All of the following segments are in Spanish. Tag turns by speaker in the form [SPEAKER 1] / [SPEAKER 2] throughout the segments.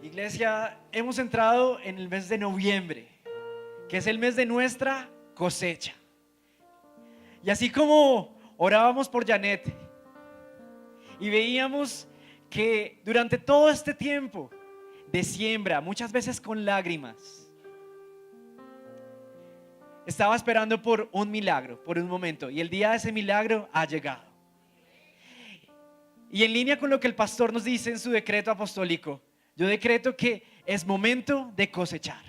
[SPEAKER 1] Iglesia, hemos entrado en el mes de noviembre, que es el mes de nuestra cosecha. Y así como orábamos por Janet y veíamos que durante todo este tiempo de siembra, muchas veces con lágrimas, estaba esperando por un milagro, por un momento, y el día de ese milagro ha llegado. Y en línea con lo que el pastor nos dice en su decreto apostólico, yo decreto que es momento de cosechar.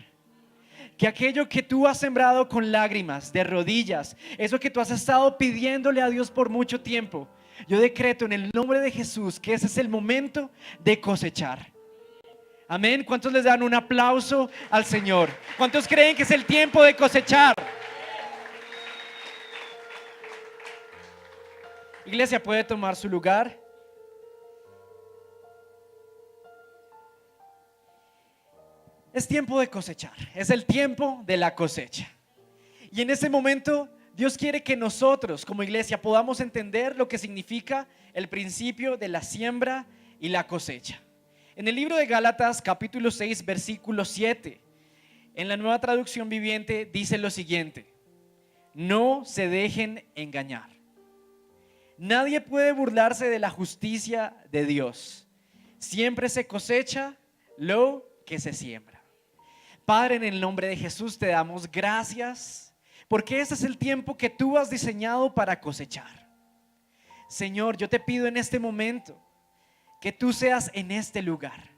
[SPEAKER 1] Que aquello que tú has sembrado con lágrimas, de rodillas, eso que tú has estado pidiéndole a Dios por mucho tiempo, yo decreto en el nombre de Jesús que ese es el momento de cosechar. Amén. ¿Cuántos les dan un aplauso al Señor? ¿Cuántos creen que es el tiempo de cosechar? Iglesia, puede tomar su lugar. Es tiempo de cosechar, es el tiempo de la cosecha. Y en ese momento Dios quiere que nosotros como iglesia podamos entender lo que significa el principio de la siembra y la cosecha. En el libro de Gálatas capítulo 6 versículo 7, en la Nueva Traducción Viviente dice lo siguiente: no se dejen engañar. Nadie puede burlarse de la justicia de Dios. Siempre se cosecha lo que se siembra. Padre, en el nombre de Jesús te damos gracias porque ese es el tiempo que tú has diseñado para cosechar. Señor, yo te pido en este momento que tú seas en este lugar,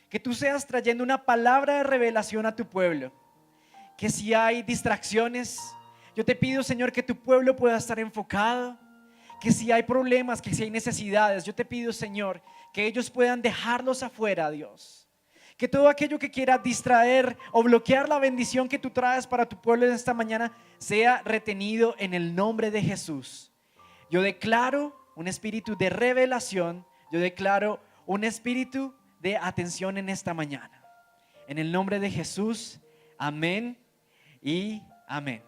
[SPEAKER 1] que tú seas trayendo una palabra de revelación a tu pueblo, que si hay distracciones, yo te pido, Señor, que tu pueblo pueda estar enfocado, que si hay problemas, que si hay necesidades, yo te pido, Señor, que ellos puedan dejarlos afuera, Dios. Que todo aquello que quiera distraer o bloquear la bendición que tú traes para tu pueblo en esta mañana sea retenido en el nombre de Jesús. Yo declaro un espíritu de revelación, yo declaro un espíritu de atención en esta mañana. En el nombre de Jesús, amén y amén.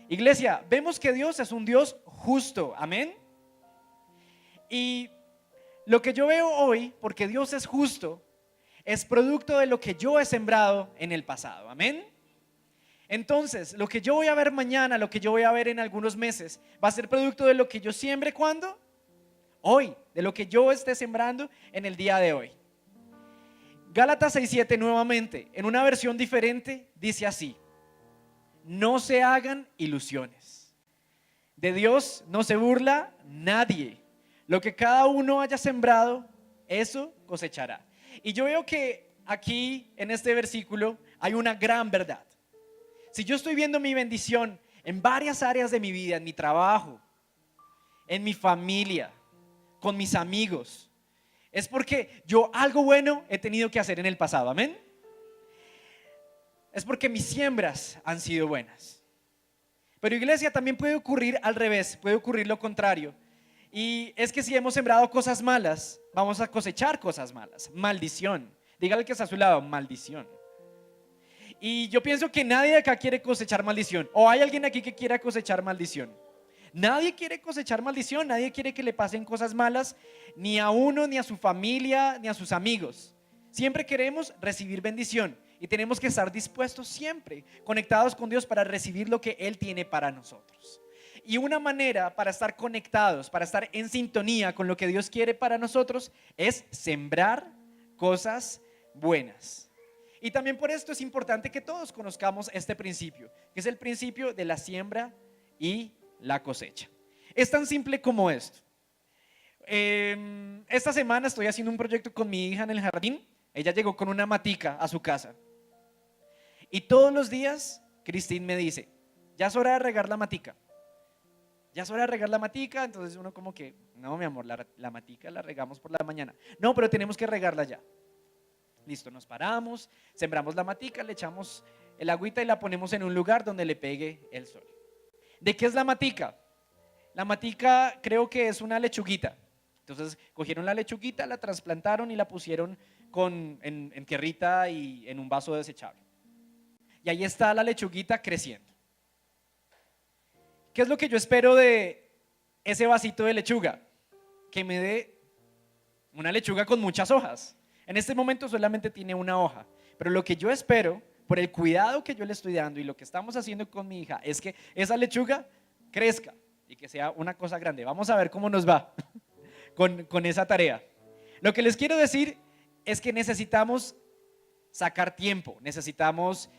[SPEAKER 1] Iglesia, vemos que Dios es un Dios justo, amén. Y lo que yo veo hoy, porque Dios es justo, es producto de lo que yo he sembrado en el pasado, amén. Entonces, lo que yo voy a ver mañana, lo que yo voy a ver en algunos meses, va a ser producto de lo que yo siembre, ¿cuándo? Hoy, de lo que yo esté sembrando en el día de hoy. Gálatas 6:7 nuevamente, en una versión diferente, dice así: no se hagan ilusiones. De Dios no se burla nadie. Lo que cada uno haya sembrado, eso cosechará. Y yo veo que aquí en este versículo hay una gran verdad. Si yo estoy viendo mi bendición en varias áreas de mi vida, en mi trabajo, en mi familia, con mis amigos, es porque yo algo bueno he tenido que hacer en el pasado, amén. Es porque mis siembras han sido buenas. Pero iglesia, también puede ocurrir al revés, puede ocurrir lo contrario. Y es que si hemos sembrado cosas malas, vamos a cosechar cosas malas. Maldición. Dígale que está a su lado, maldición. Y yo pienso que nadie acá quiere cosechar maldición. ¿O hay alguien aquí que quiera cosechar maldición? Nadie quiere cosechar maldición. Nadie quiere que le pasen cosas malas, ni a uno, ni a su familia, ni a sus amigos. Siempre queremos recibir bendición. Y tenemos que estar dispuestos siempre, conectados con Dios para recibir lo que Él tiene para nosotros. Y una manera para estar conectados, para estar en sintonía con lo que Dios quiere para nosotros, es sembrar cosas buenas. Y también por esto es importante que todos conozcamos este principio, que es el principio de la siembra y la cosecha. Es tan simple como esto. Esta semana estoy haciendo un proyecto con mi hija en el jardín. Ella llegó con una matica a su casa. Y todos los días, Cristín me dice: ya es hora de regar la matica. Ya es hora de regar la matica. Entonces uno como que, no mi amor, la matica la regamos por la mañana. No, pero tenemos que regarla ya. Listo, nos paramos, sembramos la matica, le echamos el agüita y la ponemos en un lugar donde le pegue el sol. ¿De qué es la matica? La matica creo que es una lechuguita. Entonces cogieron la lechuguita, la trasplantaron y la pusieron en tierrita y en un vaso desechable. Y ahí está la lechuguita creciendo. ¿Qué es lo que yo espero de ese vasito de lechuga? Que me dé una lechuga con muchas hojas. En este momento solamente tiene una hoja, pero lo que yo espero, por el cuidado que yo le estoy dando y lo que estamos haciendo con mi hija, es que esa lechuga crezca y que sea una cosa grande. Vamos a ver cómo nos va con esa tarea. Lo que les quiero decir es que necesitamos sacar tiempo, necesitamos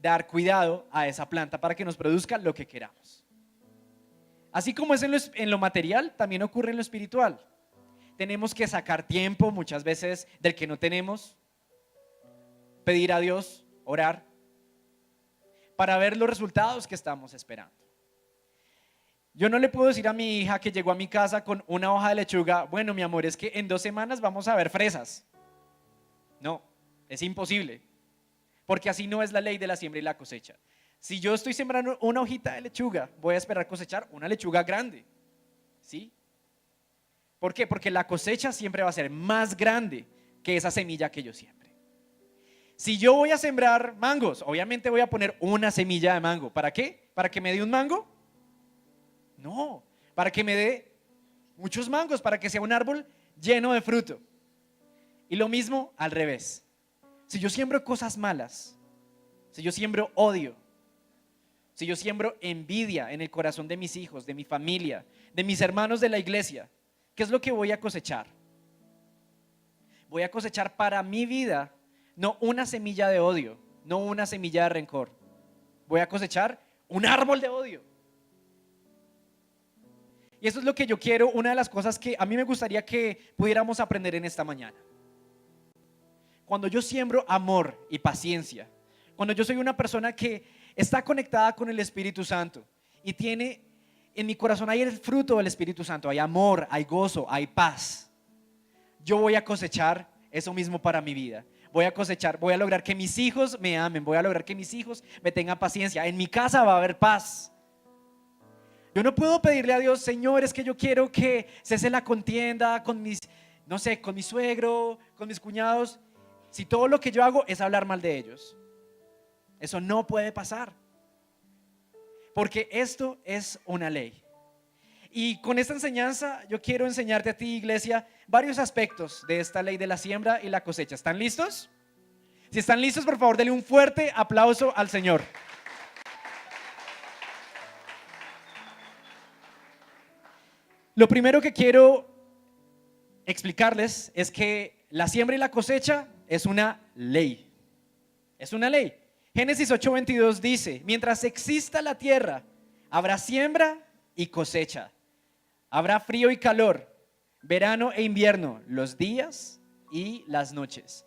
[SPEAKER 1] dar cuidado a esa planta para que nos produzca lo que queramos. Así como es en lo material, también ocurre en lo espiritual. Tenemos que sacar tiempo muchas veces del que no tenemos, pedir a Dios, orar, para ver los resultados que estamos esperando. Yo no le puedo decir a mi hija que llegó a mi casa con una hoja de lechuga, bueno, mi amor, es que en 2 semanas vamos a ver fresas. No, es imposible, porque así no es la ley de la siembra y la cosecha. Si yo estoy sembrando una hojita de lechuga, voy a esperar cosechar una lechuga grande, ¿sí? ¿Por qué? Porque la cosecha siempre va a ser más grande que esa semilla que yo siembre. Si yo voy a sembrar mangos, obviamente voy a poner una semilla de mango. ¿Para qué? ¿Para que me dé un mango? No, para que me dé muchos mangos, para que sea un árbol lleno de fruto. Y lo mismo al revés. Si yo siembro cosas malas, si yo siembro odio, si yo siembro envidia en el corazón de mis hijos, de mi familia, de mis hermanos de la iglesia, ¿qué es lo que voy a cosechar? Voy a cosechar para mi vida no una semilla de odio, no una semilla de rencor. Voy a cosechar un árbol de odio. Y eso es lo que yo quiero, una de las cosas que a mí me gustaría que pudiéramos aprender en esta mañana. Cuando yo siembro amor y paciencia, cuando yo soy una persona que está conectada con el Espíritu Santo y tiene en mi corazón hay el fruto del Espíritu Santo, hay amor, hay gozo, hay paz, yo voy a cosechar eso mismo para mi vida. Voy a cosechar, voy a lograr que mis hijos me amen, voy a lograr que mis hijos me tengan paciencia. En mi casa va a haber paz. Yo no puedo pedirle a Dios, Señor, es que yo quiero que cese la contienda con mis, no sé, con mi suegro, con mis cuñados, si todo lo que yo hago es hablar mal de ellos. Eso no puede pasar, porque esto es una ley. Y con esta enseñanza yo quiero enseñarte a ti, iglesia, varios aspectos de esta ley de la siembra y la cosecha. ¿Están listos? Si están listos, por favor, denle un fuerte aplauso al Señor. Lo primero que quiero explicarles es que la siembra y la cosecha es una ley. Es una ley. Génesis 8:22 dice: mientras exista la tierra, habrá siembra y cosecha. Habrá frío y calor, verano e invierno, los días y las noches.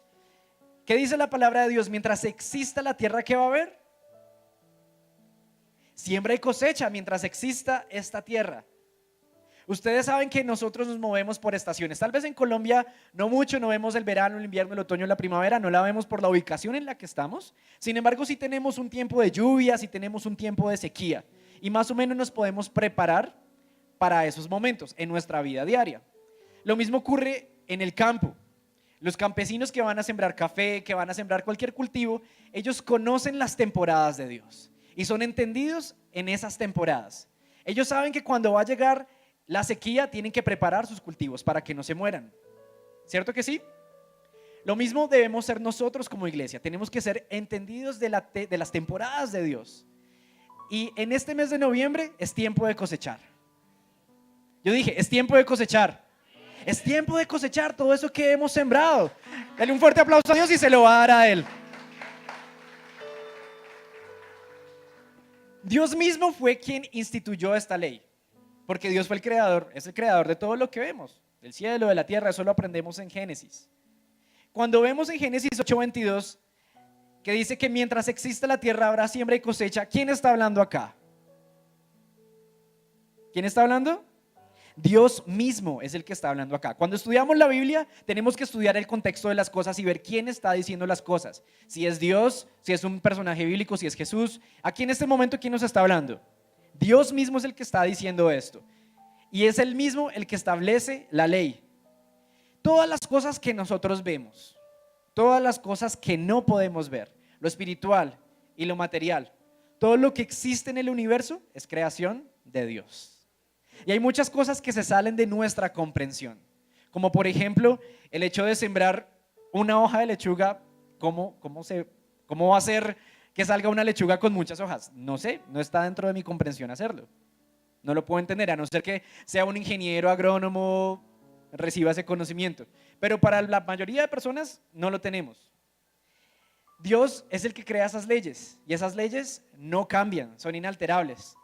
[SPEAKER 1] ¿Qué dice la palabra de Dios? Mientras exista la tierra, ¿qué va a haber? Siembra y cosecha mientras exista esta tierra. Ustedes saben que nosotros nos movemos por estaciones. Tal vez en Colombia no mucho, no vemos el verano, el invierno, el otoño, la primavera, no la vemos por la ubicación en la que estamos. Sin embargo, sí tenemos un tiempo de lluvias y tenemos un tiempo de sequía. Y más o menos nos podemos preparar para esos momentos en nuestra vida diaria. Lo mismo ocurre en el campo. Los campesinos que van a sembrar café, que van a sembrar cualquier cultivo, ellos conocen las temporadas de Dios y son entendidos en esas temporadas. Ellos saben que cuando va a llegar la sequía tienen que preparar sus cultivos para que no se mueran. ¿Cierto que sí? Lo mismo debemos ser nosotros como iglesia. Tenemos que ser entendidos de las temporadas de Dios. Y en este mes de noviembre es tiempo de cosechar. Yo dije, es tiempo de cosechar. Es tiempo de cosechar todo eso que hemos sembrado. Dale un fuerte aplauso a Dios y se lo va a dar a Él. Dios mismo fue quien instituyó esta ley. Porque Dios fue el creador, es el creador de todo lo que vemos, del cielo, de la tierra. Eso lo aprendemos en Génesis. Cuando vemos en Génesis 8:22, que dice que mientras exista la tierra habrá siembra y cosecha, ¿quién está hablando acá? ¿Quién está hablando? Dios mismo es el que está hablando acá. Cuando estudiamos la Biblia, tenemos que estudiar el contexto de las cosas y ver quién está diciendo las cosas. Si es Dios, si es un personaje bíblico, si es Jesús. Aquí en este momento, ¿quién nos está hablando? Dios mismo es el que está diciendo esto. Y es Él mismo el que establece la ley. Todas las cosas que nosotros vemos, todas las cosas que no podemos ver, lo espiritual y lo material, todo lo que existe en el universo es creación de Dios. Y hay muchas cosas que se salen de nuestra comprensión, como por ejemplo el hecho de sembrar una hoja de lechuga, ¿cómo va a ser que salga una lechuga con muchas hojas? No sé, no está dentro de mi comprensión hacerlo. No lo puedo entender, a no ser que sea un ingeniero agrónomo, reciba ese conocimiento. Pero para la mayoría de personas no lo tenemos. Dios es el que crea esas leyes y esas leyes no cambian, son inalterables.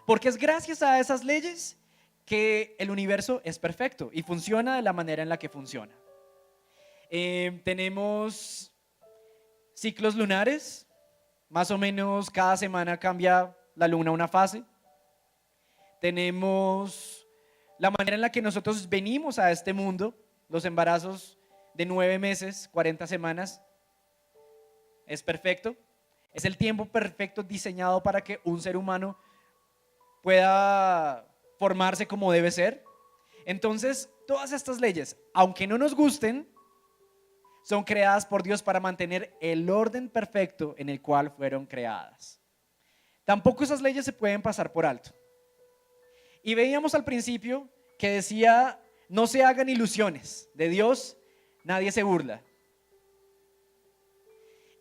[SPEAKER 1] Porque es gracias a esas leyes que el universo es perfecto y funciona de la manera en la que funciona. Tenemos ciclos lunares, más o menos cada semana cambia la luna una fase. Tenemos la manera en la que nosotros venimos a este mundo, los embarazos de 9 meses, 40 semanas, es perfecto. Es el tiempo perfecto diseñado para que un ser humano pueda formarse como debe ser. Entonces, todas estas leyes, aunque no nos gusten, son creadas por Dios para mantener el orden perfecto en el cual fueron creadas. Tampoco esas leyes se pueden pasar por alto. Y veíamos al principio que decía, no se hagan ilusiones, de Dios nadie se burla.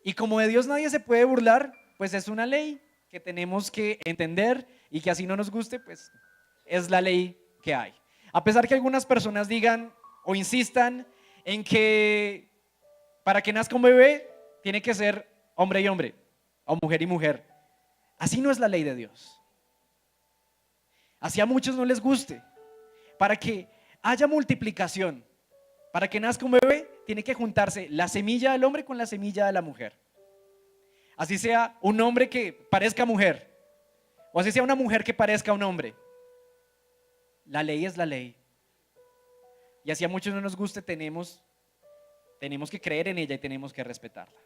[SPEAKER 1] Y como de Dios nadie se puede burlar, pues es una ley que tenemos que entender y que así no nos guste, pues es la ley que hay. A pesar que algunas personas digan o insistan en que para que nazca un bebé tiene que ser hombre y hombre o mujer y mujer. Así no es la ley de Dios. Así a muchos no les guste. Para que haya multiplicación, para que nazca un bebé, tiene que juntarse la semilla del hombre con la semilla de la mujer. Así sea un hombre que parezca mujer, o así sea una mujer que parezca un hombre. La ley es la ley. Y así a muchos no nos guste, tenemos que creer en ella y tenemos que respetarla.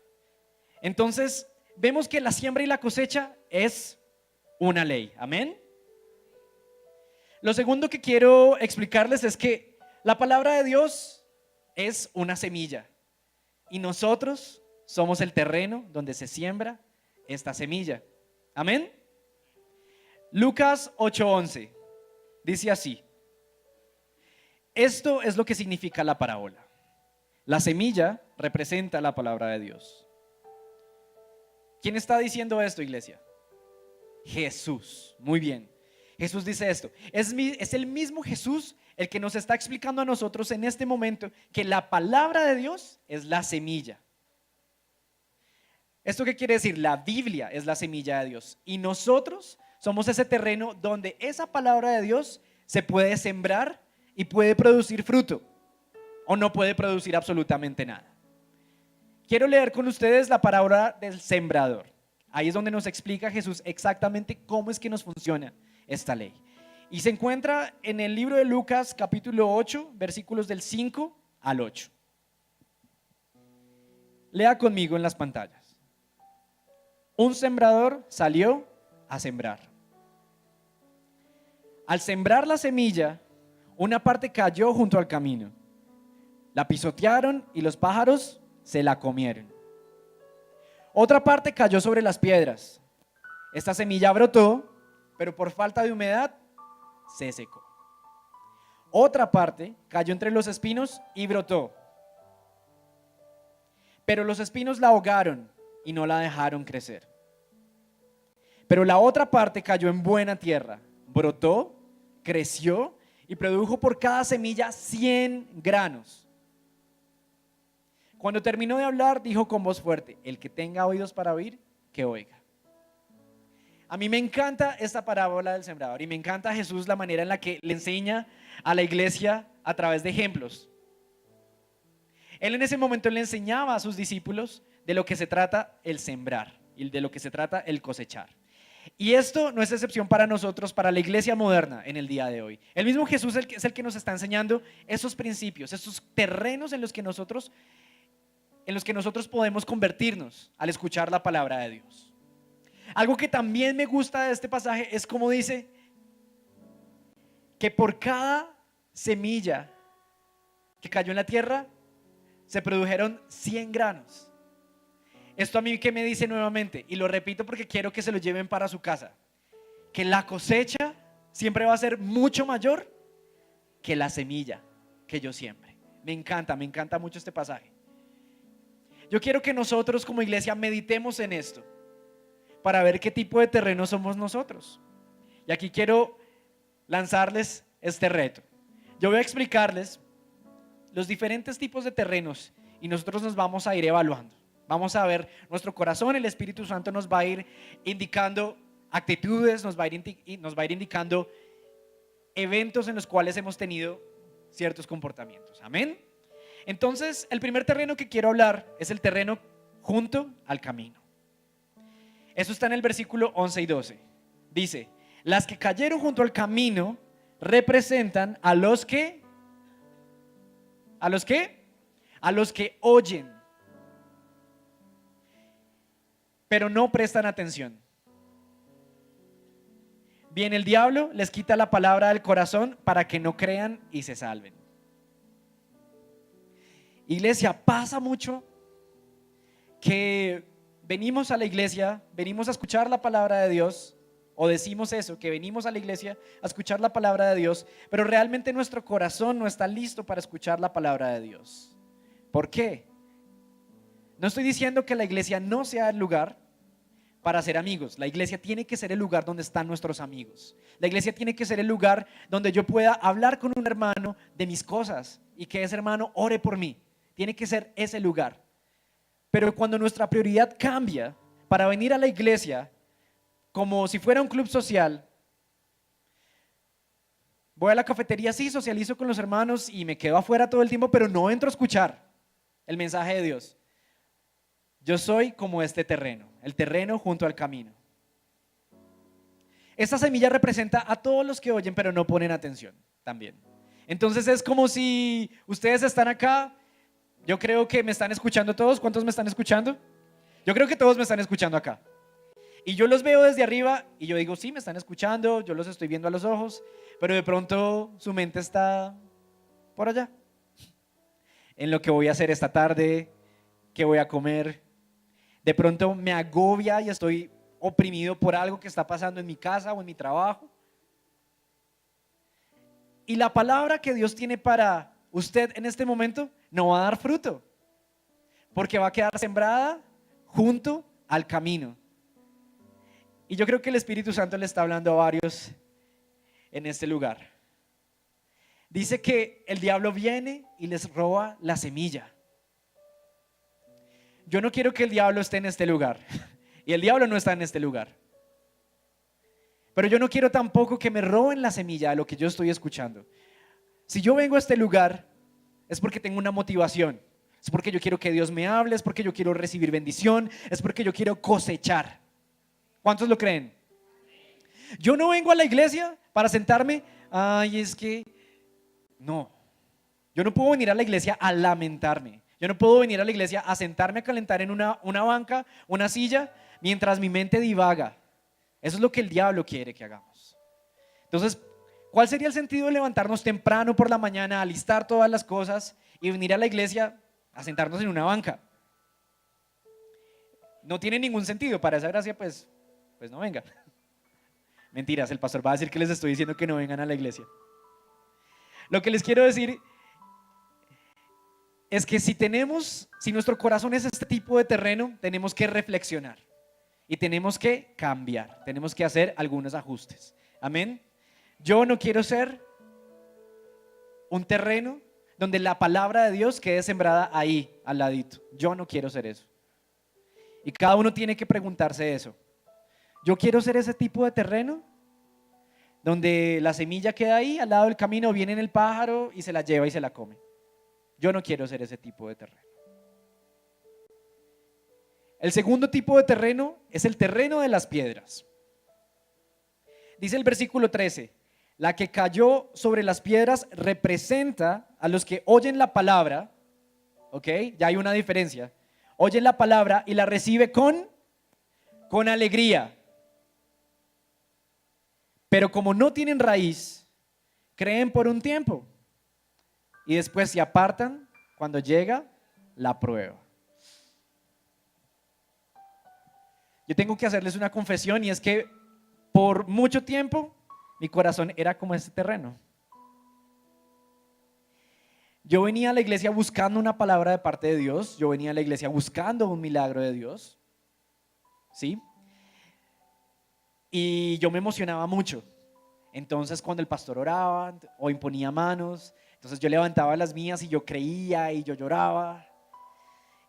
[SPEAKER 1] Entonces, vemos que la siembra y la cosecha es una ley. Amén. Lo segundo que quiero explicarles es que la palabra de Dios es una semilla y nosotros somos el terreno donde se siembra esta semilla. Amén. Lucas 8:11 dice así: esto es lo que significa la parábola. La semilla representa la palabra de Dios. ¿Quién está diciendo esto, iglesia? Jesús. Muy bien. Jesús dice esto. Es el mismo Jesús el que nos está explicando a nosotros en este momento que la palabra de Dios es la semilla. ¿Esto qué quiere decir? La Biblia es la semilla de Dios y nosotros somos ese terreno donde esa palabra de Dios se puede sembrar y puede producir fruto o no puede producir absolutamente nada. Quiero leer con ustedes la parábola del sembrador. Ahí es donde nos explica Jesús exactamente cómo es que nos funciona esta ley. Y se encuentra en el libro de Lucas capítulo 8, versículos del 5 al 8. Lea conmigo en las pantallas. Un sembrador salió a sembrar. Al sembrar la semilla, una parte cayó junto al camino. La pisotearon y los pájaros se la comieron. Otra parte cayó sobre las piedras. Esta semilla brotó, pero por falta de humedad se secó. Otra parte cayó entre los espinos y brotó. Pero los espinos la ahogaron y no la dejaron crecer. Pero la otra parte cayó en buena tierra, brotó, creció y produjo por cada semilla 100 granos. Cuando terminó de hablar, dijo con voz fuerte: el que tenga oídos para oír, que oiga. A mí me encanta esta parábola del sembrador y me encanta Jesús la manera en la que le enseña a la iglesia a través de ejemplos. Él en ese momento le enseñaba a sus discípulos de lo que se trata el sembrar y de lo que se trata el cosechar. Y esto no es excepción para nosotros, para la iglesia moderna en el día de hoy. El mismo Jesús es el que nos está enseñando esos principios, esos terrenos en los que nosotros podemos convertirnos al escuchar la palabra de Dios. Algo que también me gusta de este pasaje es como dice que por cada semilla que cayó en la tierra se produjeron 100 granos. Esto a mí que me dice nuevamente, y lo repito porque quiero que se lo lleven para su casa, que la cosecha siempre va a ser mucho mayor que la semilla que yo siembre. Me encanta mucho este pasaje. Yo quiero que nosotros como iglesia meditemos en esto para ver qué tipo de terreno somos nosotros. Y aquí quiero lanzarles este reto. Yo voy a explicarles los diferentes tipos de terrenos y nosotros nos vamos a ir evaluando. Vamos a ver nuestro corazón, el Espíritu Santo nos va a ir indicando actitudes, nos va a ir indicando eventos en los cuales hemos tenido ciertos comportamientos. Amén. Entonces, el primer terreno que quiero hablar es el terreno junto al camino. Eso está en el versículo 11 y 12. Dice: las que cayeron junto al camino representan a los que oyen, pero no prestan atención. Viene el diablo, les quita la palabra del corazón para que no crean y se salven. Iglesia, pasa mucho que venimos a la iglesia, venimos a escuchar la palabra de Dios, o decimos eso, que venimos a la iglesia a escuchar la palabra de Dios, pero realmente nuestro corazón no está listo para escuchar la palabra de Dios. ¿Por qué? No estoy diciendo que la iglesia no sea el lugar para ser amigos. La iglesia tiene que ser el lugar donde están nuestros amigos. La iglesia tiene que ser el lugar donde yo pueda hablar con un hermano de mis cosas y que ese hermano ore por mí. Tiene que ser ese lugar. Pero cuando nuestra prioridad cambia para venir a la iglesia como si fuera un club social, voy a la cafetería, sí, socializo con los hermanos y me quedo afuera todo el tiempo, pero no entro a escuchar el mensaje de Dios. Yo soy como este terreno, el terreno junto al camino. Esta semilla representa a todos los que oyen, pero no ponen atención también. Entonces es como si ustedes están acá. Yo creo que me están escuchando todos. ¿Cuántos me están escuchando? Yo creo que todos me están escuchando acá. Y yo los veo desde arriba y yo digo, sí, me están escuchando, yo los estoy viendo a los ojos, pero de pronto su mente está por allá. En lo que voy a hacer esta tarde, qué voy a comer. De pronto me agobia y estoy oprimido por algo que está pasando en mi casa o en mi trabajo. Y la palabra que Dios tiene para usted en este momento no va a dar fruto, porque va a quedar sembrada junto al camino. Y yo creo que el Espíritu Santo le está hablando a varios en este lugar. Dice que el diablo viene y les roba la semilla. Yo no quiero que el diablo esté en este lugar, y el diablo no está en este lugar. Pero yo no quiero tampoco que me roben la semilla de lo que yo estoy escuchando. Si yo vengo a este lugar, es porque tengo una motivación. Es porque yo quiero que Dios me hable, es porque yo quiero recibir bendición, es porque yo quiero cosechar. ¿Cuántos lo creen? Yo no vengo a la iglesia para sentarme, ay, es que no. Yo no puedo venir a la iglesia a lamentarme. Yo no puedo venir a la iglesia a sentarme a calentar en una banca, una silla, mientras mi mente divaga. Eso es lo que el diablo quiere que hagamos. Entonces, ¿cuál sería el sentido de levantarnos temprano por la mañana, alistar todas las cosas y venir a la iglesia a sentarnos en una banca? No tiene ningún sentido. Para esa gracia, pues no venga. Mentiras, el pastor va a decir que les estoy diciendo que no vengan a la iglesia. Lo que les quiero decir es que si nuestro corazón es este tipo de terreno, tenemos que reflexionar y tenemos que cambiar, tenemos que hacer algunos ajustes. Amén. Yo no quiero ser un terreno donde la palabra de Dios quede sembrada ahí, al ladito. Yo no quiero ser eso. Y cada uno tiene que preguntarse eso. Yo quiero ser ese tipo de terreno donde la semilla queda ahí al lado del camino, viene el pájaro y se la lleva y se la come. Yo no quiero ser ese tipo de terreno. El segundo tipo de terreno es el terreno de las piedras. Dice el versículo 13, la que cayó sobre las piedras representa a los que oyen la palabra, ¿ok? Ya hay una diferencia. Oyen la palabra y la recibe con alegría. Pero como no tienen raíz, creen por un tiempo y después se apartan cuando llega la prueba. Yo tengo que hacerles una confesión, y es que por mucho tiempo mi corazón era como este terreno. Yo venía a la iglesia buscando una palabra de parte de Dios, yo venía a la iglesia buscando un milagro de Dios, ¿sí? Y yo me emocionaba mucho. Entonces cuando el pastor oraba o imponía manos, entonces yo levantaba las mías y yo creía y yo lloraba.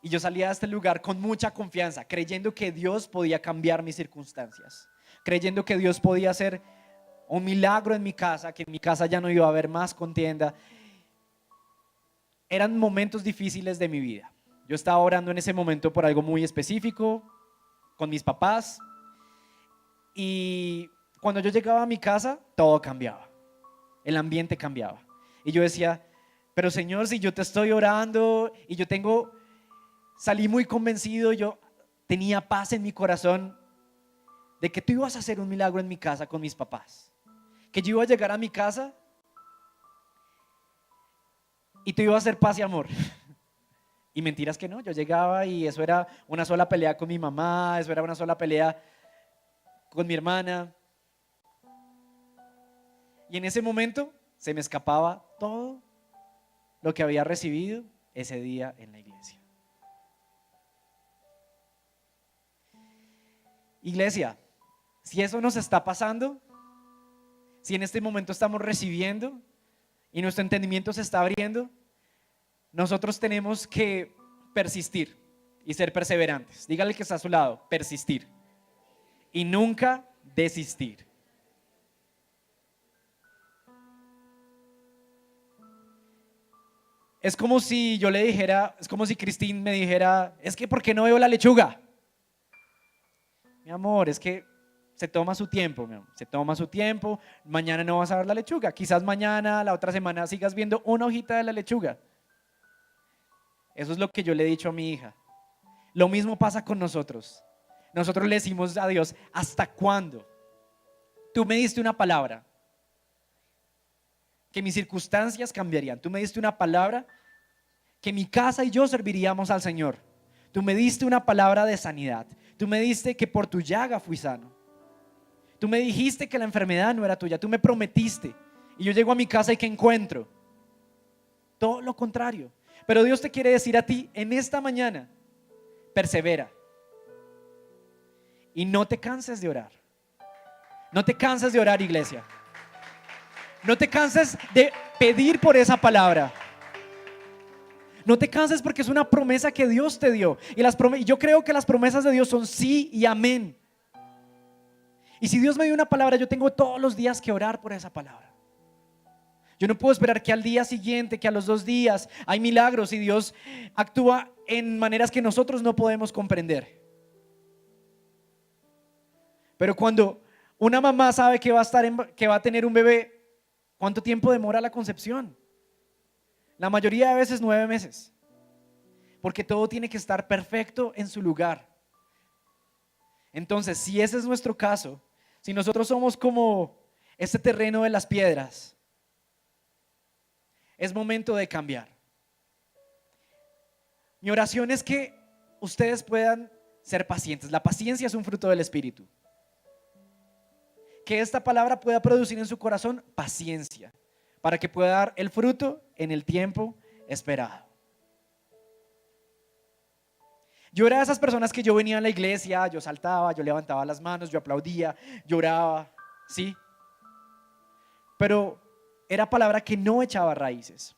[SPEAKER 1] Y yo salía de este lugar con mucha confianza, creyendo que Dios podía cambiar mis circunstancias, creyendo que Dios podía hacer un milagro en mi casa, que en mi casa ya no iba a haber más contienda. Eran momentos difíciles de mi vida. Yo estaba orando en ese momento por algo muy específico, con mis papás. Y cuando yo llegaba a mi casa, todo cambiaba. El ambiente cambiaba. Y yo decía, pero Señor, si yo te estoy orando y salí muy convencido, yo tenía paz en mi corazón de que tú ibas a hacer un milagro en mi casa con mis papás. Que yo iba a llegar a mi casa y tú ibas a hacer paz y amor. Y mentiras que no, yo llegaba y eso era una sola pelea con mi mamá, eso era una sola pelea con mi hermana. Y en ese momento se me escapaba todo lo que había recibido ese día en la iglesia. Iglesia, si eso nos está pasando, si en este momento estamos recibiendo y nuestro entendimiento se está abriendo, nosotros tenemos que persistir y ser perseverantes. Dígale que está a su lado, persistir y nunca desistir. Es como si yo le dijera, es como si Cristín me dijera, es que ¿por qué no veo la lechuga? Mi amor, es que se toma su tiempo, mi amor, se toma su tiempo. Mañana no vas a ver la lechuga, quizás mañana, la otra semana sigas viendo una hojita de la lechuga. Eso es lo que yo le he dicho a mi hija. Lo mismo pasa con nosotros. Nosotros le decimos a Dios, ¿hasta cuándo? Tú me diste una palabra que mis circunstancias cambiarían. Tú me diste una palabra que mi casa y yo serviríamos al Señor. Tú me diste una palabra de sanidad. Tú me diste que por tu llaga fui sano. Tú me dijiste que la enfermedad no era tuya. Tú me prometiste. Y yo llego a mi casa y ¿qué encuentro? Todo lo contrario. Pero Dios te quiere decir a ti en esta mañana, persevera. Y no te canses de orar. No te canses de orar, iglesia. No te canses de pedir por esa palabra. No te canses porque es una promesa que Dios te dio. Y yo creo que las promesas de Dios son sí y amén. Y si Dios me dio una palabra, yo tengo todos los días que orar por esa palabra. Yo no puedo esperar que al día siguiente, que a los 2 días hay milagros y Dios actúa en maneras que nosotros no podemos comprender. Pero cuando una mamá sabe que va a tener un bebé, ¿cuánto tiempo demora la concepción? La mayoría de veces 9 meses. Porque todo tiene que estar perfecto en su lugar. Entonces, si ese es nuestro caso, si nosotros somos como este terreno de las piedras, es momento de cambiar. Mi oración es que ustedes puedan ser pacientes. La paciencia es un fruto del Espíritu. Que esta palabra pueda producir en su corazón paciencia, para que pueda dar el fruto en el tiempo esperado. Yo era de esas personas que yo venía a la iglesia, yo saltaba, yo levantaba las manos, yo aplaudía, lloraba, ¿sí? Pero era palabra que no echaba raíces.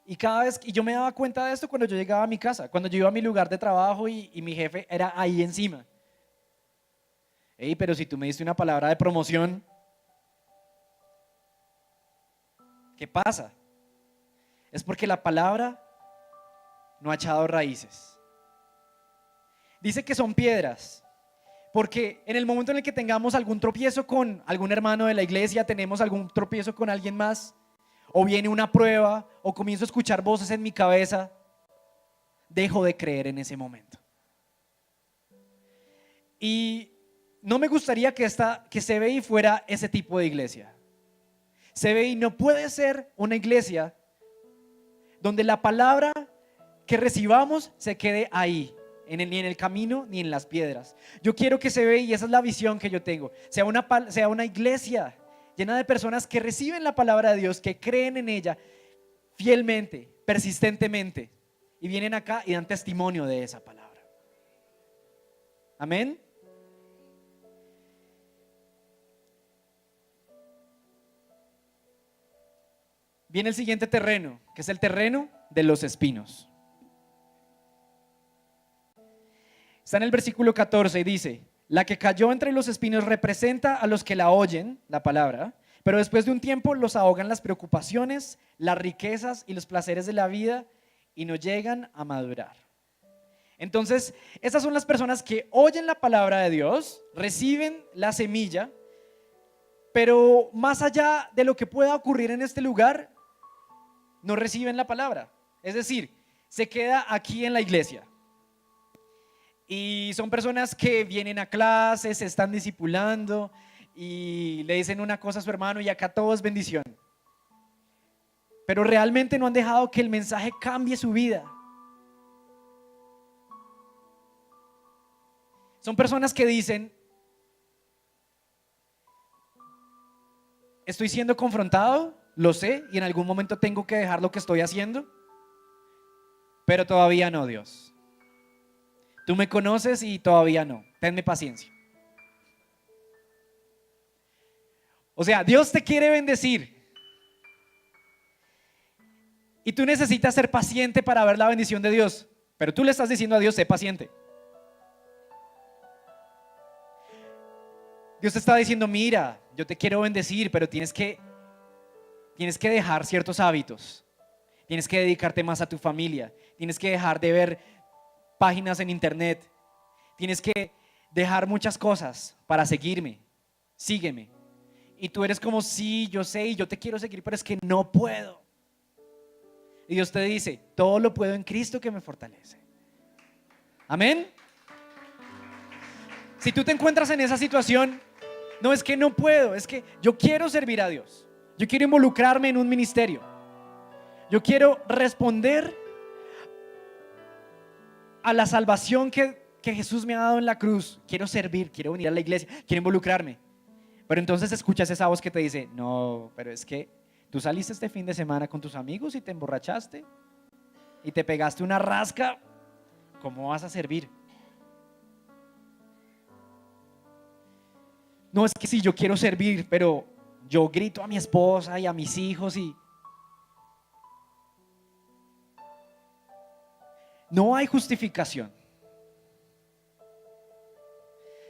[SPEAKER 1] Y yo me daba cuenta de esto cuando yo llegaba a mi casa, cuando yo iba a mi lugar de trabajo y mi jefe era ahí encima. Hey, pero si tú me diste una palabra de promoción, ¿qué pasa? Es porque la palabra no ha echado raíces. Dice que son piedras, porque en el momento en el que tengamos algún tropiezo con algún hermano de la iglesia, tenemos algún tropiezo con alguien más, o viene una prueba, o comienzo a escuchar voces en mi cabeza, dejo de creer en ese momento. Y no me gustaría que CBI fuera ese tipo de iglesia. CBI no puede ser una iglesia donde la palabra que recibamos se quede ahí, ni en el camino ni en las piedras. Yo quiero que CBI, y esa es la visión que yo tengo, sea una iglesia llena de personas que reciben la palabra de Dios, que creen en ella fielmente, persistentemente, y vienen acá y dan testimonio de esa palabra. Amén. Viene el siguiente terreno, que es el terreno de los espinos. Está en el versículo 14 y dice: la que cayó entre los espinos representa a los que la oyen, la palabra, pero después de un tiempo los ahogan las preocupaciones, las riquezas y los placeres de la vida y no llegan a madurar. Entonces, estas son las personas que oyen la palabra de Dios, reciben la semilla, pero más allá de lo que pueda ocurrir en este lugar, no reciben la palabra. Es decir, se queda aquí en la iglesia. Y son personas que vienen a clases, se están discipulando y le dicen una cosa a su hermano y acá todo es bendición. Pero realmente no han dejado que el mensaje cambie su vida. Son personas que dicen: estoy siendo confrontado, lo sé, y en algún momento tengo que dejar lo que estoy haciendo, pero todavía no, Dios. Tú me conoces y todavía no. Tenme paciencia. O sea, Dios te quiere bendecir y tú necesitas ser paciente para ver la bendición de Dios, pero tú le estás diciendo a Dios: sé paciente. Dios te está diciendo: mira, yo te quiero bendecir, pero tienes que dejar ciertos hábitos. Tienes que dedicarte más a tu familia. Tienes que dejar de ver páginas en internet. Tienes que dejar muchas cosas para seguirme. Sígueme. Y tú eres como: sí, yo sé y yo te quiero seguir, pero es que no puedo. Y Dios te dice: todo lo puedo en Cristo que me fortalece. Amén. Si tú te encuentras en esa situación, no es que no puedo, es que yo quiero servir a Dios. Yo quiero involucrarme en un ministerio. Yo quiero responder a la salvación que Jesús me ha dado en la cruz. Quiero servir, quiero venir a la iglesia, quiero involucrarme. Pero entonces escuchas esa voz que te dice: no, pero es que tú saliste este fin de semana con tus amigos y te emborrachaste y te pegaste una rasca. ¿Cómo vas a servir? No, es que sí, yo quiero servir, pero yo grito a mi esposa y a mis hijos y no hay justificación.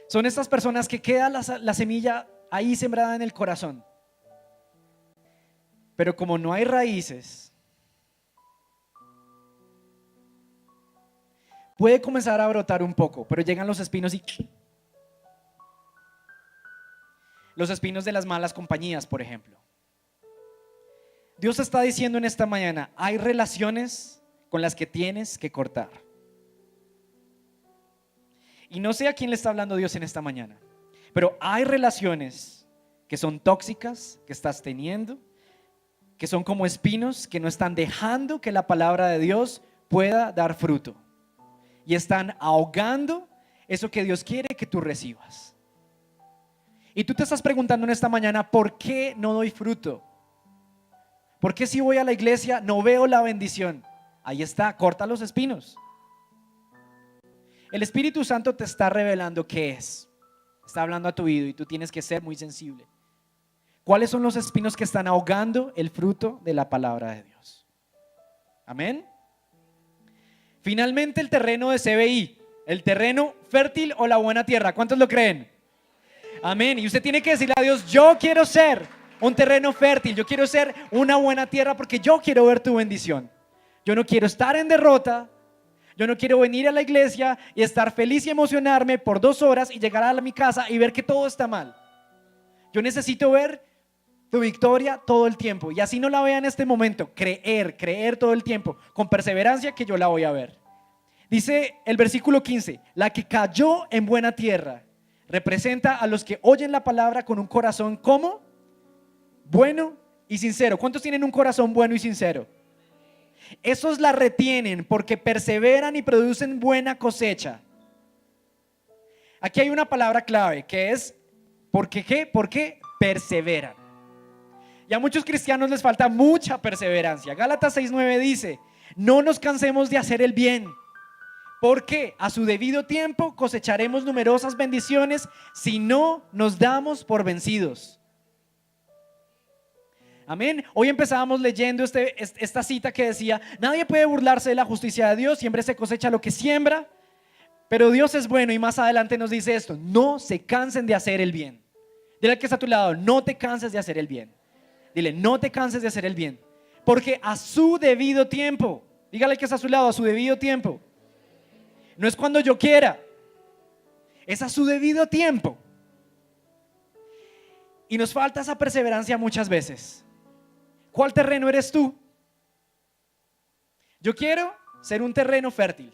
[SPEAKER 1] Son estas personas que queda la semilla ahí sembrada en el corazón, pero como no hay raíces, puede comenzar a brotar un poco, pero llegan los espinos y los espinos de las malas compañías, por ejemplo. Dios está diciendo en esta mañana: hay relaciones con las que tienes que cortar. Y no sé a quién le está hablando Dios en esta mañana, pero hay relaciones que son tóxicas, que estás teniendo, que son como espinos, que no están dejando que la palabra de Dios pueda dar fruto, y están ahogando eso que Dios quiere que tú recibas. Y tú te estás preguntando en esta mañana: ¿por qué no doy fruto? ¿Por qué si voy a la iglesia no veo la bendición? Ahí está, corta los espinos. El Espíritu Santo te está revelando qué es. Está hablando a tu oído y tú tienes que ser muy sensible. ¿Cuáles son los espinos que están ahogando el fruto de la palabra de Dios? Amén. Finalmente, el terreno de CBI, el terreno fértil o la buena tierra. ¿Cuántos lo creen? Amén. Y usted tiene que decirle a Dios: yo quiero ser un terreno fértil, yo quiero ser una buena tierra porque yo quiero ver tu bendición. Yo no quiero estar en derrota. Yo no quiero venir a la iglesia y estar feliz y emocionarme por 2 horas y llegar a mi casa y ver que todo está mal. Yo necesito ver tu victoria todo el tiempo, y así no la vea en este momento, creer todo el tiempo, con perseverancia, que yo la voy a ver. Dice el versículo 15: la que cayó en buena tierra representa a los que oyen la palabra con un corazón ¿cómo? Bueno y sincero. ¿Cuántos tienen un corazón bueno y sincero? Esos la retienen porque perseveran y producen buena cosecha. Aquí hay una palabra clave que es: ¿por qué qué? Porque perseveran. Y a muchos cristianos les falta mucha perseverancia. Gálatas 6:9 dice: no nos cansemos de hacer el bien, porque a su debido tiempo cosecharemos numerosas bendiciones si no nos damos por vencidos. Amén. Hoy empezábamos leyendo esta cita que decía: nadie puede burlarse de la justicia de Dios, siempre se cosecha lo que siembra. Pero Dios es bueno, y más adelante nos dice esto: no se cansen de hacer el bien. Dile al que está a tu lado: no te canses de hacer el bien. Dile: no te canses de hacer el bien, porque a su debido tiempo, dígale al que está a su lado: a su debido tiempo. No es cuando yo quiera, es a su debido tiempo. Y nos falta esa perseverancia muchas veces. ¿Cuál terreno eres tú? Yo quiero ser un terreno fértil,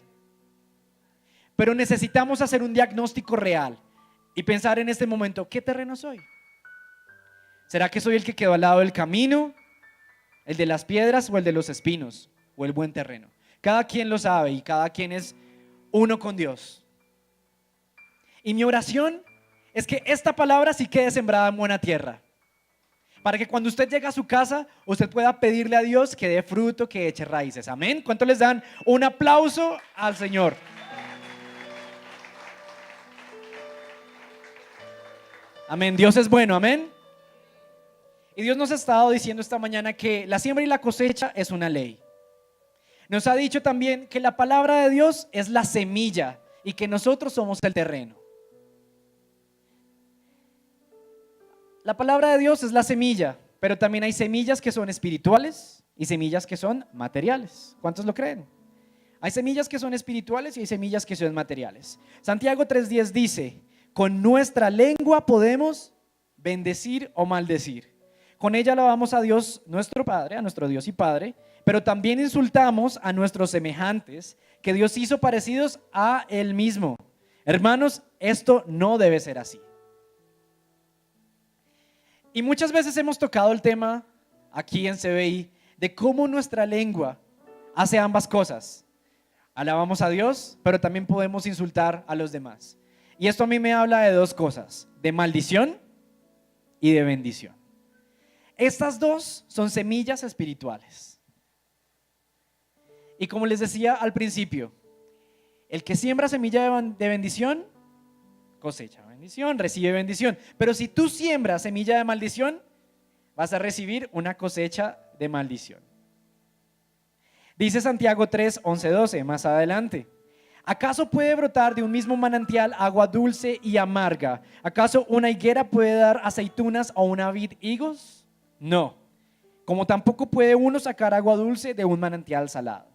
[SPEAKER 1] pero necesitamos hacer un diagnóstico real y pensar en este momento: ¿qué terreno soy? ¿Será que soy el que quedó al lado del camino, el de las piedras, o el de los espinos, o el buen terreno? Cada quien lo sabe y cada quien es uno con Dios. Y mi oración es que esta palabra sí quede sembrada en buena tierra, para que cuando usted llegue a su casa, usted pueda pedirle a Dios que dé fruto, que eche raíces. Amén. ¿Cuánto les dan un aplauso al Señor? Amén. Dios es bueno. Amén. Y Dios nos ha estado diciendo esta mañana que la siembra y la cosecha es una ley. Nos ha dicho también que la palabra de Dios es la semilla y que nosotros somos el terreno. La palabra de Dios es la semilla, pero también hay semillas que son espirituales y semillas que son materiales. ¿Cuántos lo creen? Hay semillas que son espirituales y hay semillas que son materiales. Santiago 3:10 dice: con nuestra lengua podemos bendecir o maldecir. Con ella alabamos a Dios nuestro Padre, a nuestro Dios y Padre, pero también insultamos a nuestros semejantes que Dios hizo parecidos a Él mismo. Hermanos, esto no debe ser así. Y muchas veces hemos tocado el tema aquí en CBI de cómo nuestra lengua hace ambas cosas. Alabamos a Dios, pero también podemos insultar a los demás. Y esto a mí me habla de dos cosas: de maldición y de bendición. Estas dos son semillas espirituales. Y como les decía al principio, el que siembra semilla de bendición, cosecha bendición, recibe bendición. Pero si tú siembras semilla de maldición, vas a recibir una cosecha de maldición. Dice Santiago 3:11-12, más adelante: ¿acaso puede brotar de un mismo manantial agua dulce y amarga? ¿Acaso una higuera puede dar aceitunas o una vid higos? No, como tampoco puede uno sacar agua dulce de un manantial salado.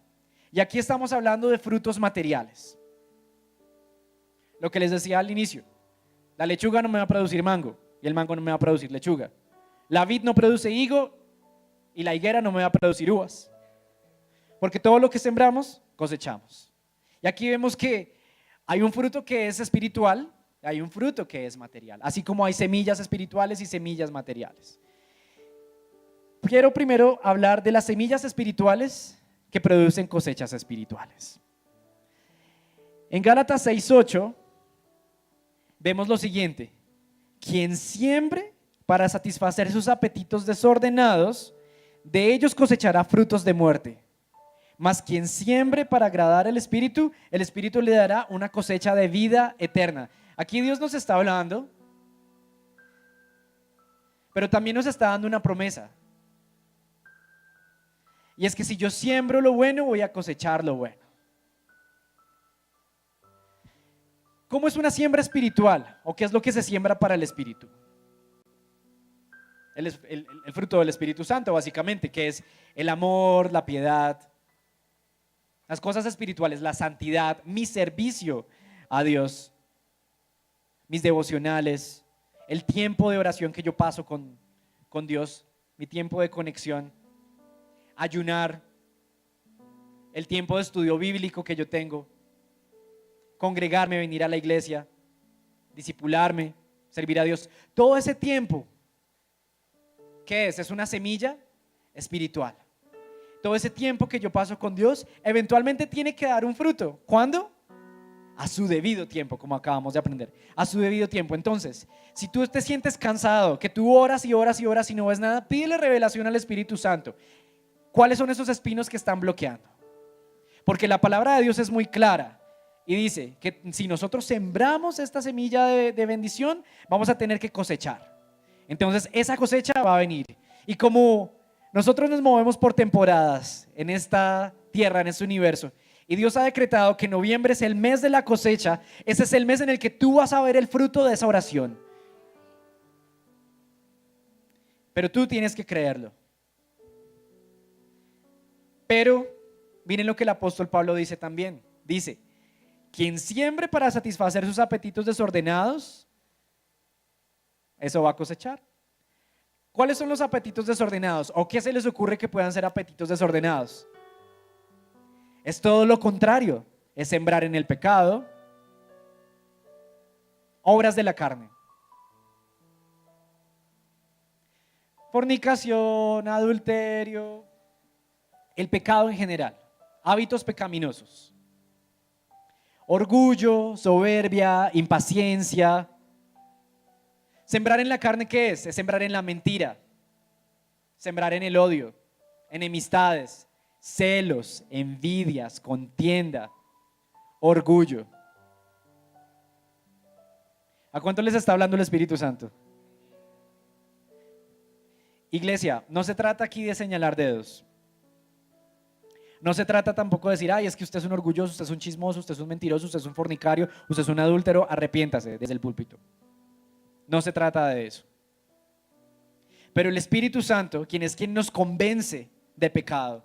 [SPEAKER 1] Y aquí estamos hablando de frutos materiales. Lo que les decía al inicio: la lechuga no me va a producir mango y el mango no me va a producir lechuga. La vid no produce higo y la higuera no me va a producir uvas. Porque todo lo que sembramos, cosechamos. Y aquí vemos que hay un fruto que es espiritual, hay un fruto que es material, así como hay semillas espirituales y semillas materiales. Quiero primero hablar de las semillas espirituales que producen cosechas espirituales. En Gálatas 6:8 vemos lo siguiente: quien siembre para satisfacer sus apetitos desordenados, de ellos cosechará frutos de muerte. Mas quien siembre para agradar al Espíritu, el Espíritu le dará una cosecha de vida eterna. Aquí Dios nos está hablando, pero también nos está dando una promesa. Y es que si yo siembro lo bueno, voy a cosechar lo bueno. ¿Cómo es una siembra espiritual? ¿O qué es lo que se siembra para el Espíritu? El fruto del Espíritu Santo, básicamente, que es el amor, la piedad, las cosas espirituales, la santidad, mi servicio a Dios, mis devocionales, el tiempo de oración que yo paso con Dios, mi tiempo de conexión, ayunar, el tiempo de estudio bíblico que yo tengo, congregarme, venir a la iglesia, discipularme, servir a Dios. Todo ese tiempo, ¿qué es? Es una semilla espiritual. Todo ese tiempo que yo paso con Dios eventualmente tiene que dar un fruto. ¿Cuándo? A su debido tiempo, como acabamos de aprender. A su debido tiempo. Entonces, si tú te sientes cansado, que tú oras y oras y oras y no ves nada, pídele revelación al Espíritu Santo. ¿Cuáles son esos espinos que están bloqueando? Porque la palabra de Dios es muy clara y dice que si nosotros sembramos esta semilla de bendición, vamos a tener que cosechar. Entonces esa cosecha va a venir. Y como nosotros nos movemos por temporadas en esta tierra, en este universo, y Dios ha decretado que noviembre es el mes de la cosecha, ese es el mes en el que tú vas a ver el fruto de esa oración. Pero tú tienes que creerlo. Pero miren lo que el apóstol Pablo dice también. Dice, quien siembre para satisfacer sus apetitos desordenados, eso va a cosechar. ¿Cuáles son los apetitos desordenados? ¿O qué se les ocurre que puedan ser apetitos desordenados? Es todo lo contrario, es sembrar en el pecado, obras de la carne. Fornicación, adulterio, el pecado en general, hábitos pecaminosos. Orgullo, soberbia, impaciencia. Sembrar en la carne, ¿qué es? Es sembrar en la mentira, sembrar en el odio, enemistades, celos, envidias, contienda, orgullo. ¿A cuánto les está hablando el Espíritu Santo? Iglesia, no se trata aquí de señalar dedos. No se trata tampoco de decir, ay, es que usted es un orgulloso, usted es un chismoso, usted es un mentiroso, usted es un fornicario, usted es un adúltero, arrepiéntase desde el púlpito. No se trata de eso. Pero el Espíritu Santo, quien es quien nos convence de pecado,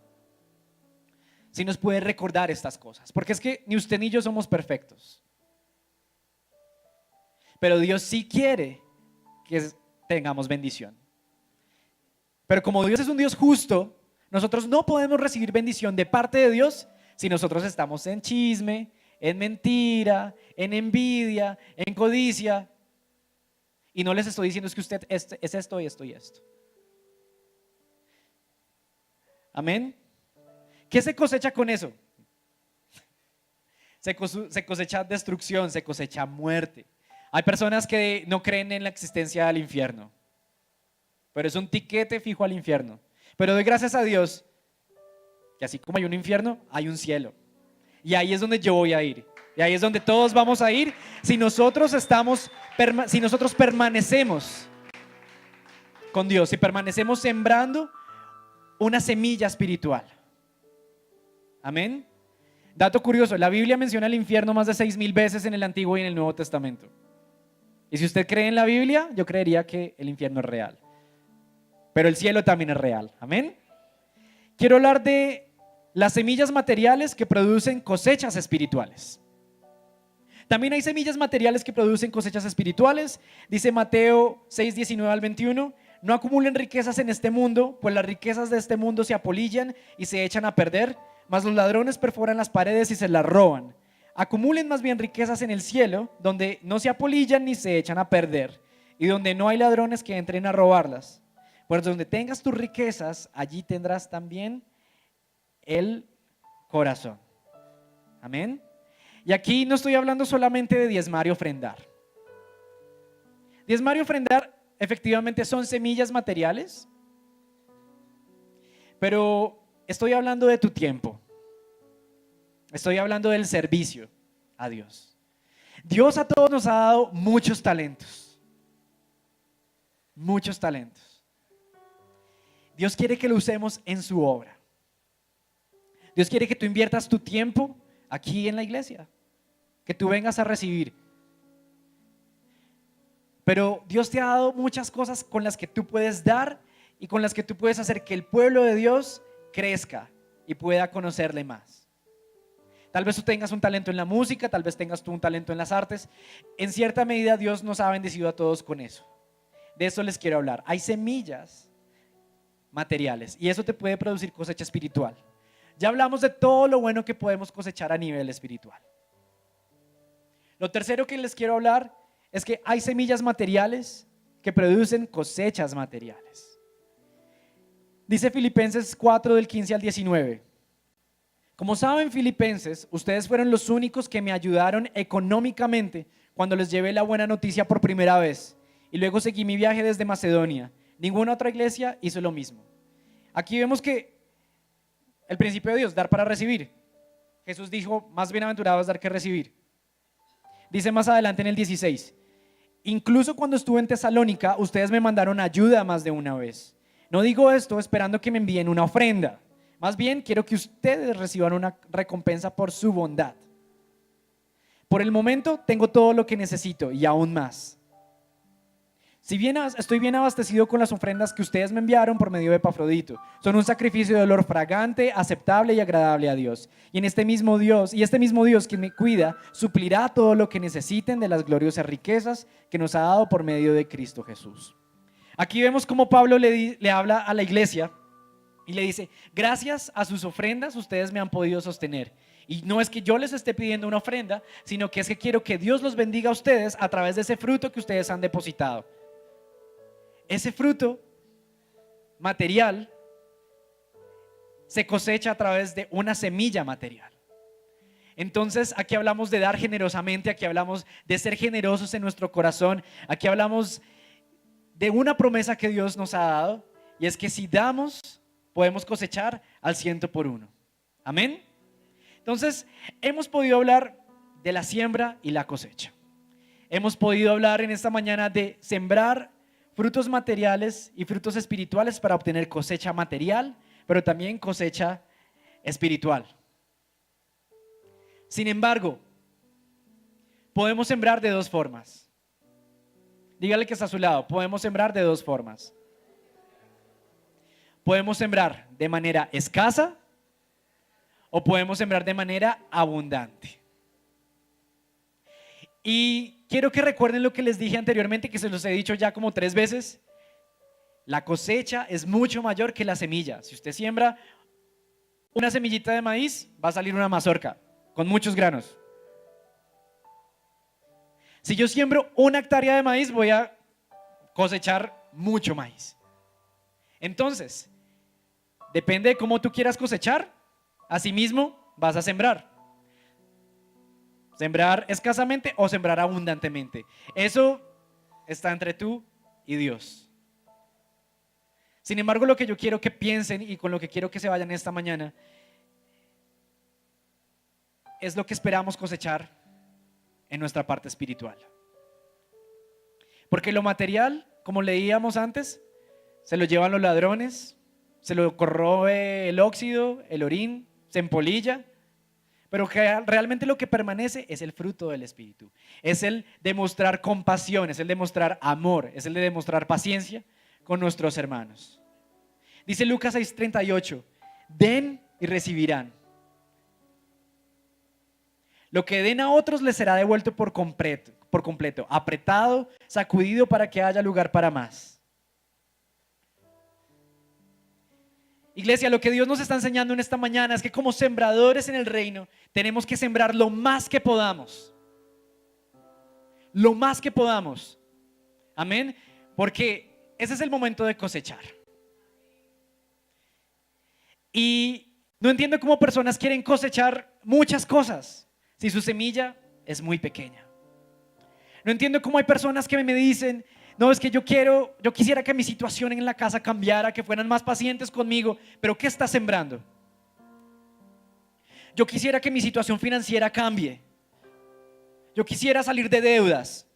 [SPEAKER 1] sí nos puede recordar estas cosas. Porque es que ni usted ni yo somos perfectos. Pero Dios sí quiere que tengamos bendición. Pero como Dios es un Dios justo, nosotros no podemos recibir bendición de parte de Dios si nosotros estamos en chisme, en mentira, en envidia, en codicia. Y no les estoy diciendo es que usted es esto y esto y esto. Amén. ¿Qué se cosecha con eso? Se cosecha destrucción, se cosecha muerte. Hay personas que no creen en la existencia del infierno, pero es un tiquete fijo al infierno. Pero doy gracias a Dios que así como hay un infierno, hay un cielo. Y ahí es donde yo voy a ir. Y ahí es donde todos vamos a ir si nosotros permanecemos con Dios, si permanecemos sembrando una semilla espiritual. Amén. Dato curioso, la Biblia menciona el infierno más de 6,000 veces en el Antiguo y en el Nuevo Testamento. Y si usted cree en la Biblia, yo creería que el infierno es real. Pero el cielo también es real. Amén. Quiero hablar de las semillas materiales que producen cosechas espirituales. También hay semillas materiales que producen cosechas espirituales. Dice Mateo 6:19 al 21. No acumulen riquezas en este mundo, pues las riquezas de este mundo se apolillan y se echan a perder, mas los ladrones perforan las paredes y se las roban. Acumulen más bien riquezas en el cielo, donde no se apolillan ni se echan a perder, y donde no hay ladrones que entren a robarlas. Pues donde tengas tus riquezas, allí tendrás también el corazón. Amén. Y aquí no estoy hablando solamente de diezmar y ofrendar. Diezmar y ofrendar efectivamente son semillas materiales, pero estoy hablando de tu tiempo. Estoy hablando del servicio a Dios. Dios a todos nos ha dado muchos talentos. Muchos talentos. Dios quiere que lo usemos en su obra. Dios quiere que tú inviertas tu tiempo aquí en la iglesia, que tú vengas a recibir. Pero Dios te ha dado muchas cosas con las que tú puedes dar y con las que tú puedes hacer que el pueblo de Dios crezca y pueda conocerle más. Tal vez tú tengas un talento en la música, tal vez tengas tú un talento en las artes. En cierta medida Dios nos ha bendecido a todos con eso. De eso les quiero hablar. Hay semillas materiales y eso te puede producir cosecha espiritual. Ya hablamos de todo lo bueno que podemos cosechar a nivel espiritual. Lo tercero que les quiero hablar es que hay semillas materiales que producen cosechas materiales. Dice Filipenses 4 del 15 al 19. Como saben, Filipenses, ustedes fueron los únicos que me ayudaron económicamente cuando les llevé la buena noticia por primera vez. Y luego seguí mi viaje desde Macedonia. Ninguna otra iglesia hizo lo mismo. Aquí vemos que el principio de Dios, dar para recibir. Jesús dijo, más bienaventurado es dar que recibir. Dice más adelante en el 16, incluso cuando estuve en Tesalónica, ustedes me mandaron ayuda más de una vez. No digo esto esperando que me envíen una ofrenda. Más bien quiero que ustedes reciban una recompensa por su bondad. Por el momento tengo todo lo que necesito y aún más. Si bien estoy bien abastecido con las ofrendas que ustedes me enviaron por medio de Epafrodito, son un sacrificio de olor fragante, aceptable y agradable a Dios. Y este mismo Dios quien me cuida, suplirá todo lo que necesiten de las gloriosas riquezas que nos ha dado por medio de Cristo Jesús. Aquí vemos cómo Pablo le habla a la iglesia y le dice, gracias a sus ofrendas ustedes me han podido sostener. Y no es que yo les esté pidiendo una ofrenda, sino que es que quiero que Dios los bendiga a ustedes a través de ese fruto que ustedes han depositado. Ese fruto material se cosecha a través de una semilla material. Entonces aquí hablamos de dar generosamente, aquí hablamos de ser generosos en nuestro corazón, aquí hablamos de una promesa que Dios nos ha dado, y es que si damos, podemos cosechar al 100%. Amén. Entonces hemos podido hablar de la siembra y la cosecha. Hemos podido hablar en esta mañana de sembrar frutos materiales y frutos espirituales para obtener cosecha material, pero también cosecha espiritual. Sin embargo, podemos sembrar de dos formas. Dígale que está a su lado, podemos sembrar de dos formas. Podemos sembrar de manera escasa o podemos sembrar de manera abundante. Y quiero que recuerden lo que les dije anteriormente, que se los he dicho ya como 3 veces. La cosecha es mucho mayor que la semilla. Si usted siembra una semillita de maíz, va a salir una mazorca con muchos granos. Si yo siembro 1 hectárea de maíz, voy a cosechar mucho maíz. Entonces, depende de cómo tú quieras cosechar, asimismo vas a sembrar. Sembrar escasamente o sembrar abundantemente. Eso está entre tú y Dios. Sin embargo, lo que yo quiero que piensen y con lo que quiero que se vayan esta mañana es lo que esperamos cosechar en nuestra parte espiritual. Porque lo material, como leíamos antes, se lo llevan los ladrones, se lo corroe el óxido, el orín, se empolilla. Pero que realmente lo que permanece es el fruto del Espíritu. Es el demostrar compasión, es el demostrar amor, es el de demostrar paciencia con nuestros hermanos. Dice Lucas 6:38, den y recibirán. Lo que den a otros les será devuelto por completo, apretado, sacudido para que haya lugar para más. Iglesia, lo que Dios nos está enseñando en esta mañana es que como sembradores en el reino tenemos que sembrar lo más que podamos. Lo más que podamos. Amén. Porque ese es el momento de cosechar. Y no entiendo cómo personas quieren cosechar muchas cosas si su semilla es muy pequeña. No entiendo cómo hay personas que me dicen, no, es que yo quisiera que mi situación en la casa cambiara, que fueran más pacientes conmigo, pero ¿qué estás sembrando? Yo quisiera que mi situación financiera cambie. Yo quisiera salir de deudas,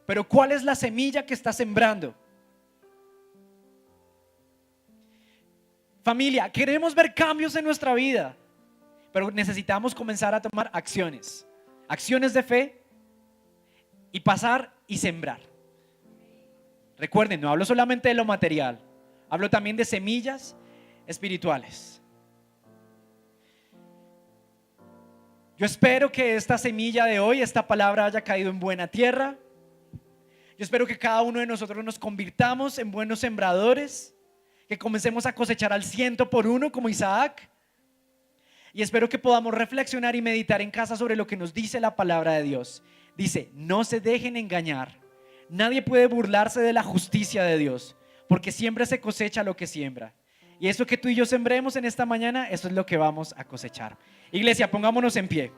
[SPEAKER 1] pero ¿cuál es la semilla que estás sembrando? Familia, queremos ver cambios en nuestra vida, pero necesitamos comenzar a tomar acciones de fe y pasar y sembrar. Recuerden, no hablo solamente de lo material, hablo también de semillas espirituales. Yo espero que esta semilla de hoy, esta palabra haya caído en buena tierra. Yo espero que cada uno de nosotros nos convirtamos en buenos sembradores, que comencemos a cosechar al 100% como Isaac. Y espero que podamos reflexionar y meditar en casa sobre lo que nos dice la palabra de Dios. Dice, no se dejen engañar. Nadie puede burlarse de la justicia de Dios, porque siempre se cosecha lo que siembra. Y eso que tú y yo sembremos en esta mañana, eso es lo que vamos a cosechar. Iglesia, pongámonos en pie.